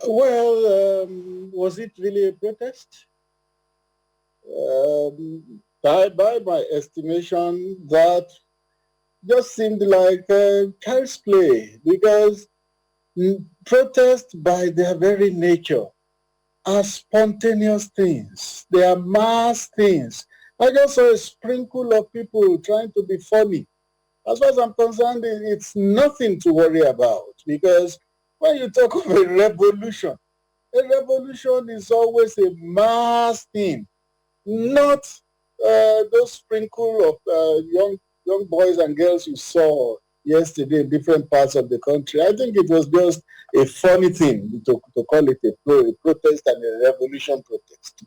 Well, was it really a protest? By my estimation, that just seemed like child's play because protests by their very nature are spontaneous things. They are mass things. I just saw a sprinkle of people trying to be funny. As far as I'm concerned, it's nothing to worry about because when you talk of a revolution is always a mass thing, not those sprinkle of young boys and girls you saw yesterday in different parts of the country. I think it was just a funny thing to call it a protest and a revolution protest.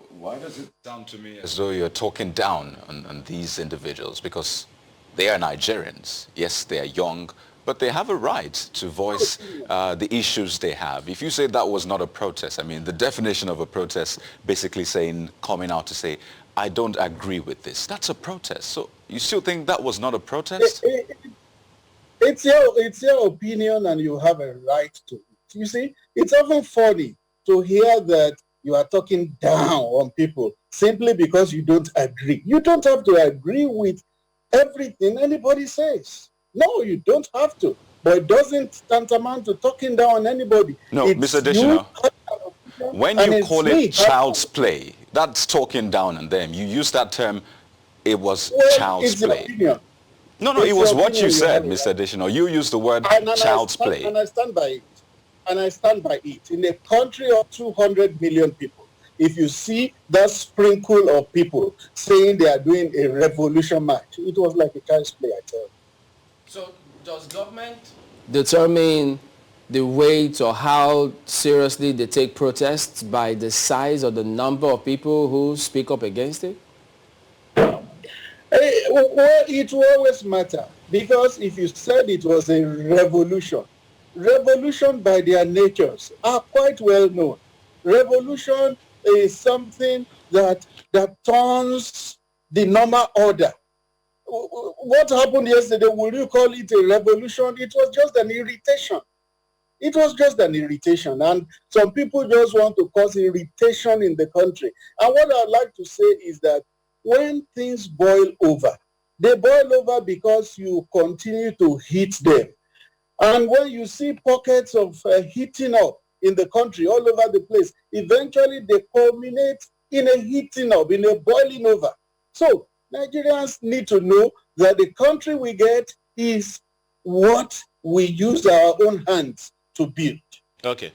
Why does it sound to me as though you're talking down on these individuals? Because they are Nigerians. Yes, they are young, but they have a right to voice the issues they have. If you say that was not a protest, I mean, the definition of a protest basically saying, coming out to say, I don't agree with this. That's a protest. So you still think that was not a It, protest? it, it's your opinion and you have a right to it. You see, it's often funny to hear that you are talking down on people simply because you don't agree. You don't have to agree with everything anybody says. No, you don't have to. But it doesn't tantamount to talking down on anybody. No, Mr. It's you Additional, having an opinion, when and you it's call it me having child's an opinion. play, that's talking down on them. You use that term, it was Well, child's it's your play. opinion. No, no, it It's was your what you opinion. You said, have a Mr. right. Additional. You used the word And child's play. I stand by it. And I stand by it. In a country of 200 million people, if you see that sprinkle of people saying they are doing a revolution march, it was like a child's play, I tell you. So does government determine the weight or how seriously they take protests by the size or the number of people who speak up against it? Well, it will always matter because if you said it was a revolution, revolution by their natures are quite well known. Revolution is something that turns the normal order. What happened yesterday, would you call it a revolution? It was just an irritation. It was just an irritation. And some people just want to cause irritation in the country. And what I'd like to say is that when things boil over, they boil over because you continue to hit them. And when you see pockets of heating up in the country all over the place, eventually they culminate in a heating up, in a boiling over. So Nigerians need to know that the country we get is what we use our own hands to build. Okay.